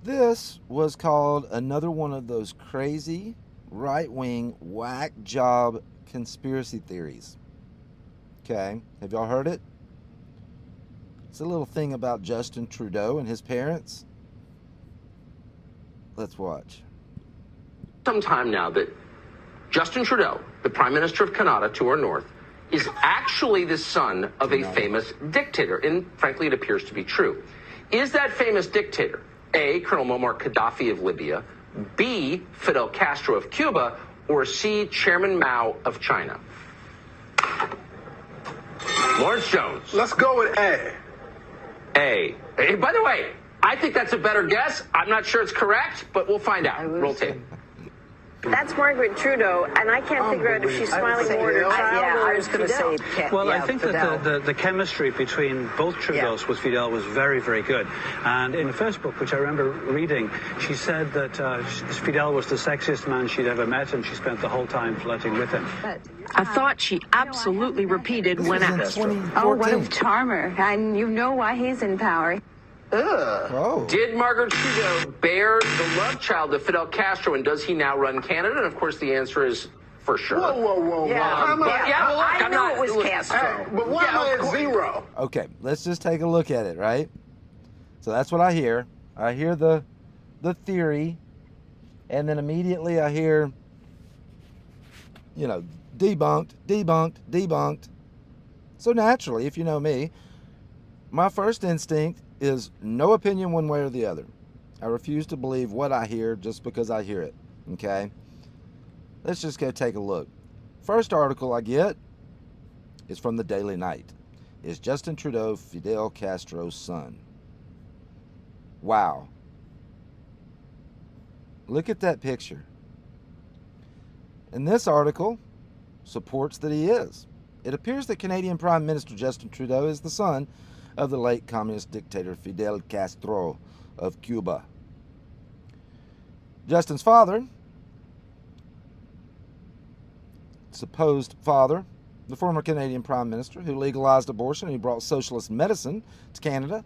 This was called another one of those crazy right-wing whack job conspiracy theories. Okay, have y'all heard it? It's a little thing about Justin Trudeau and his parents. Let's watch. Some time now that Justin Trudeau, the Prime Minister of Canada to our north, is actually the son of a famous dictator, and frankly, it appears to be true. Is that famous dictator A, Colonel Muammar Gaddafi of Libya, B, Fidel Castro of Cuba, or C, Chairman Mao of China? Lawrence Jones. Let's go with A. A. Hey, by the way, I think that's a better guess. I'm not sure it's correct, but we'll find out. Roll tape. That's Margaret Trudeau, and I can't figure out if she's smiling more at her child or I was going to say Well, I think that the chemistry between both Trudeaus with Fidel was very, very good. And in the first book, which I remember reading, she said that Fidel was the sexiest man she'd ever met, and she spent the whole time flirting with him. A thought she absolutely repeated when asked. Oh, what a charmer. And you know why he's in power. Oh. Did Margaret Trudeau bear the love child of Fidel Castro, and does he now run Canada? And of course, the answer is for sure. Whoa. Yeah, Well, look, I knew it was Castro. but why am I at zero? Okay, let's just take a look at it, right? So that's what I hear. I hear the theory, and then immediately I hear, debunked. So naturally, if you know me, my first instinct is no opinion one way or the other. I refuse to believe what I hear just because I hear it, okay? Let's just go take a look. First article I get is from the Daily Knight. Is Justin Trudeau Fidel Castro's son? Wow. Look at that picture. And this article supports that he is. It appears that Canadian Prime Minister Justin Trudeau is the son of the late communist dictator Fidel Castro of Cuba. Justin's father, supposed father, the former Canadian Prime Minister who legalized abortion and who brought socialist medicine to Canada,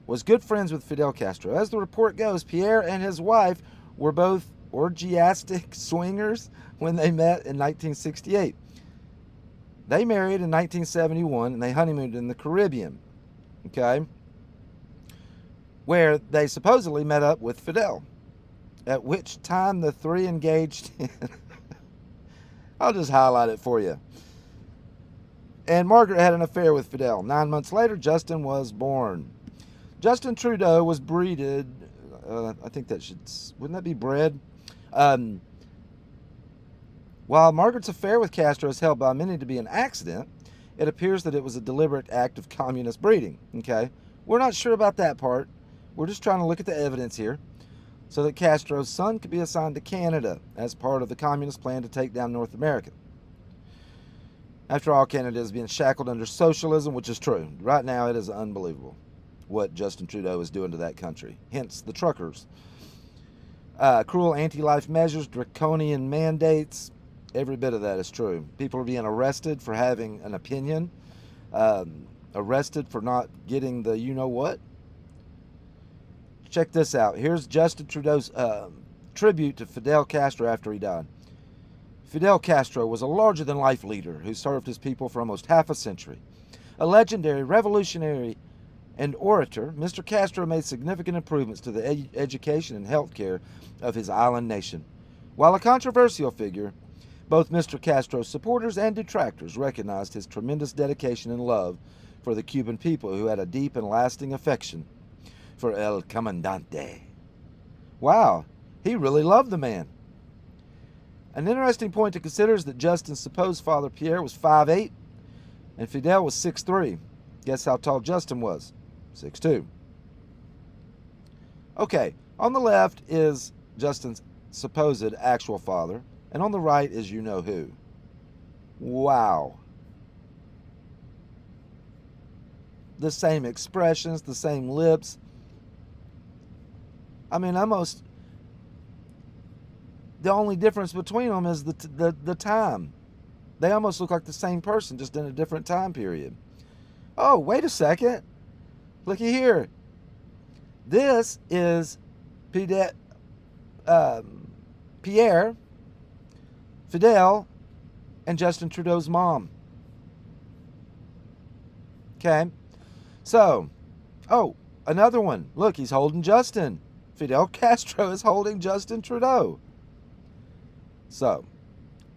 was good friends with Fidel Castro. As the report goes, Pierre and his wife were both orgiastic swingers when they met in 1968. They married in 1971 and they honeymooned in the Caribbean, okay, where they supposedly met up with Fidel, at which time the three engaged in, I'll just highlight it for you. And Margaret had an affair with Fidel. 9 months later, Justin was born. Justin Trudeau was breeded, I think that wouldn't that be bred? While Margaret's affair with Castro is held by many to be an accident, it appears that it was a deliberate act of communist breeding. Okay, we're not sure about that part. We're just trying to look at the evidence here so that Castro's son could be assigned to Canada as part of the communist plan to take down North America. After all, Canada is being shackled under socialism, which is true. Right now, it is unbelievable what Justin Trudeau is doing to that country. Hence, the truckers. Cruel anti-life measures, draconian mandates. Every bit of that is true. People are being arrested for having an opinion, arrested for not getting the you-know-what. Check this out. Here's Justin Trudeau's tribute to Fidel Castro after he died. Fidel Castro was a larger-than-life leader who served his people for almost half a century. A legendary revolutionary and orator, Mr. Castro made significant improvements to the education and health care of his island nation. While a controversial figure, both Mr. Castro's supporters and detractors recognized his tremendous dedication and love for the Cuban people, who had a deep and lasting affection for El Comandante. Wow, he really loved the man. An interesting point to consider is that Justin's supposed father, Pierre, was 5'8", and Fidel was 6'3". Guess how tall Justin was? 6'2". Okay, on the left is Justin's supposed actual father, and on the right is you-know-who. Wow. The same expressions, the same lips. I mean, almost the only difference between them is the time. They almost look like the same person, just in a different time period. Oh, wait a second. Looky here. This is Pierre, Fidel, and Justin Trudeau's mom. Okay. So, another one. Look, he's holding Justin. Fidel Castro is holding Justin Trudeau. So,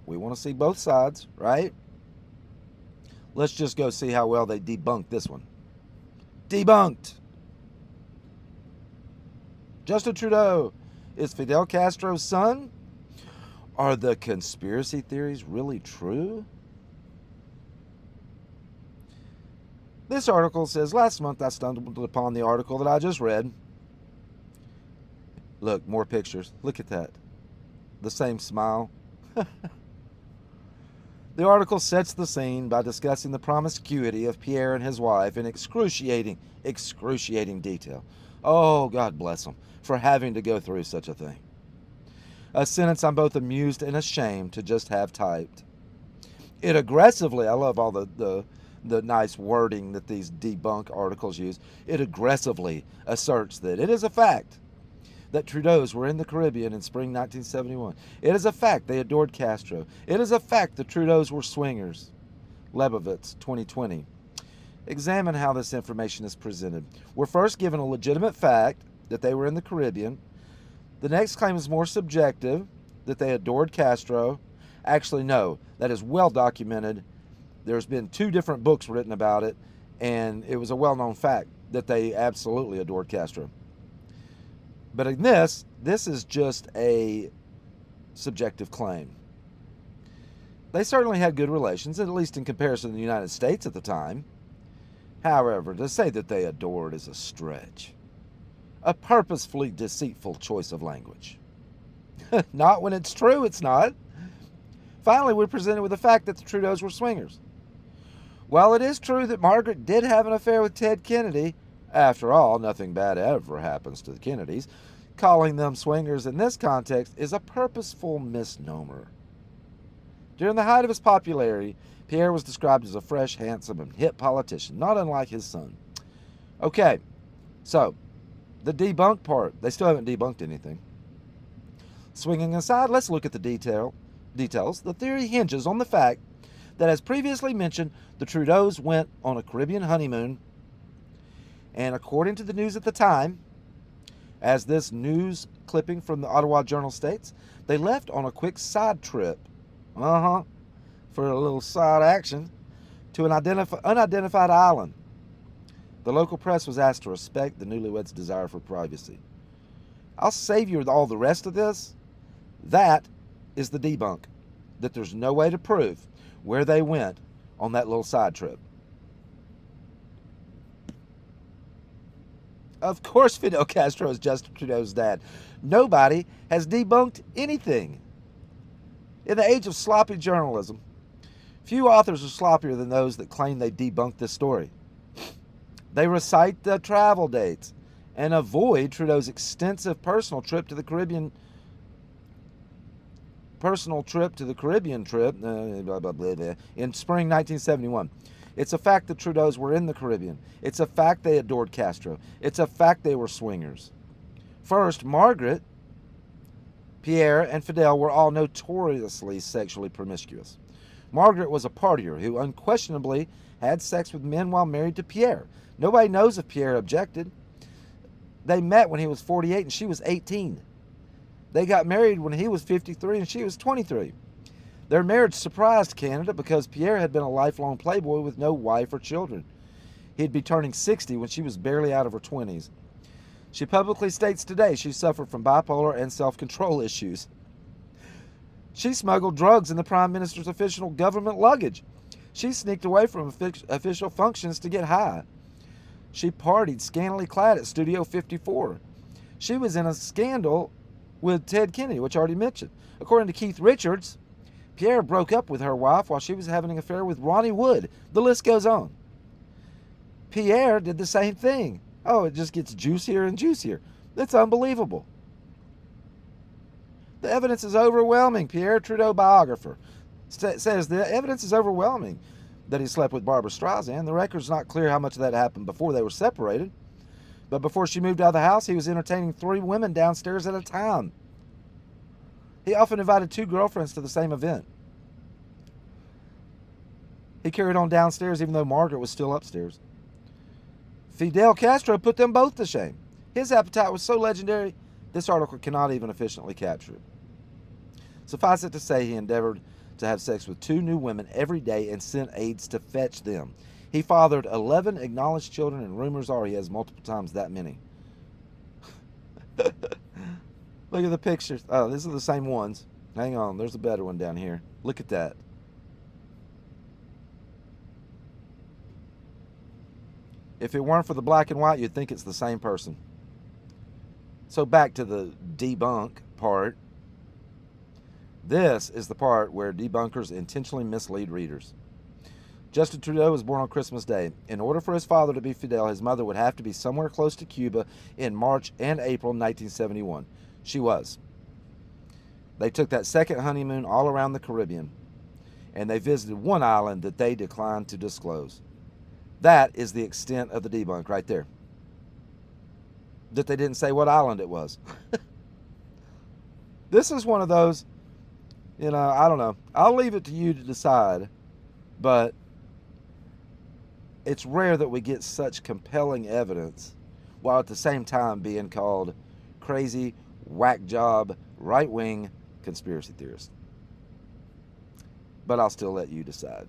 we want to see both sides, right? Let's just go see how well they debunk this one. Debunked. Justin Trudeau is Fidel Castro's son? Are the conspiracy theories really true? This article says, last month I stumbled upon the article that I just read. Look, more pictures. Look at that. The same smile. The article sets the scene by discussing the promiscuity of Pierre and his wife in excruciating detail. Oh, God bless them for having to go through such a thing. A sentence I'm both amused and ashamed to just have typed. It aggressively, I love all the nice wording that these debunk articles use. It aggressively asserts that it is a fact that Trudeaus were in the Caribbean in spring 1971. It is a fact they adored Castro. It is a fact the Trudeaus were swingers. Lebovitz, 2020. Examine how this information is presented. We're first given a legitimate fact that they were in the Caribbean. The next claim is more subjective, that they adored Castro. Actually, no, that is well documented. There's been 2 different books written about it, and it was a well-known fact that they absolutely adored Castro. But in this is just a subjective claim. They certainly had good relations, at least in comparison to the United States at the time. However, to say that they adored is a stretch. A purposefully deceitful choice of language. Not when it's true, it's not. Finally, we're presented with the fact that the Trudeaus were swingers. While it is true that Margaret did have an affair with Ted Kennedy, after all, nothing bad ever happens to the Kennedys, calling them swingers in this context is a purposeful misnomer. During the height of his popularity, Pierre was described as a fresh, handsome, and hip politician, not unlike his son. Okay, so, the debunk part. They still haven't debunked anything. Swinging aside, let's look at the details. The theory hinges on the fact that, as previously mentioned, the Trudeaus went on a Caribbean honeymoon, and according to the news at the time, as this news clipping from the Ottawa Journal states, they left on a quick side trip, for a little side action, to an unidentified island. The local press was asked to respect the newlyweds' desire for privacy. I'll save you all the rest of this. That is the debunk, that there's no way to prove where they went on that little side trip. Of course Fidel Castro is Justin Trudeau's dad. Nobody has debunked anything. In the age of sloppy journalism, few authors are sloppier than those that claim they debunked this story. They recite the travel dates and avoid Trudeau's extensive personal trip to the Caribbean in spring 1971. It's a fact the Trudeaus were in the Caribbean. It's a fact they adored Castro. It's a fact they were swingers. First, Margaret, Pierre, and Fidel were all notoriously sexually promiscuous. Margaret was a partier who unquestionably had sex with men while married to Pierre. Nobody knows if Pierre objected. They met when he was 48 and she was 18. They got married when he was 53 and she was 23. Their marriage surprised Canada because Pierre had been a lifelong playboy with no wife or children. He'd be turning 60 when she was barely out of her 20s. She publicly states today she suffered from bipolar and self-control issues. She smuggled drugs in the Prime Minister's official government luggage. She sneaked away from official functions to get high. She partied scantily clad at Studio 54. She was in a scandal with Ted Kennedy, which I already mentioned. According to Keith Richards, Pierre broke up with her wife while she was having an affair with Ronnie Wood. The list goes on. Pierre did the same thing. Oh, it just gets juicier and juicier. That's unbelievable. The evidence is overwhelming, Pierre Trudeau biographer says the evidence is overwhelming that he slept with Barbara Streisand. The record's not clear how much of that happened before they were separated. But before she moved out of the house, he was entertaining 3 women downstairs at a time. He often invited 2 girlfriends to the same event. He carried on downstairs even though Margaret was still upstairs. Fidel Castro put them both to shame. His appetite was so legendary, this article cannot even efficiently capture it. Suffice it to say, he endeavored to have sex with 2 new women every day and sent aides to fetch them. He fathered 11 acknowledged children, and rumors are he has multiple times that many. Look at the pictures. Oh, these are the same ones. Hang on, there's a better one down here. Look at that. If it weren't for the black and white, you'd think it's the same person. So back to the debunk part. This is the part where debunkers intentionally mislead readers. Justin Trudeau was born on Christmas Day. In order for his father to be Fidel, his mother would have to be somewhere close to Cuba in March and April 1971. She was. They took that second honeymoon all around the Caribbean, and they visited one island that they declined to disclose. That is the extent of the debunk right there. That they didn't say what island it was. This is one of those, I don't know. I'll leave it to you to decide, but it's rare that we get such compelling evidence while at the same time being called crazy, whack job, right-wing conspiracy theorists. But I'll still let you decide.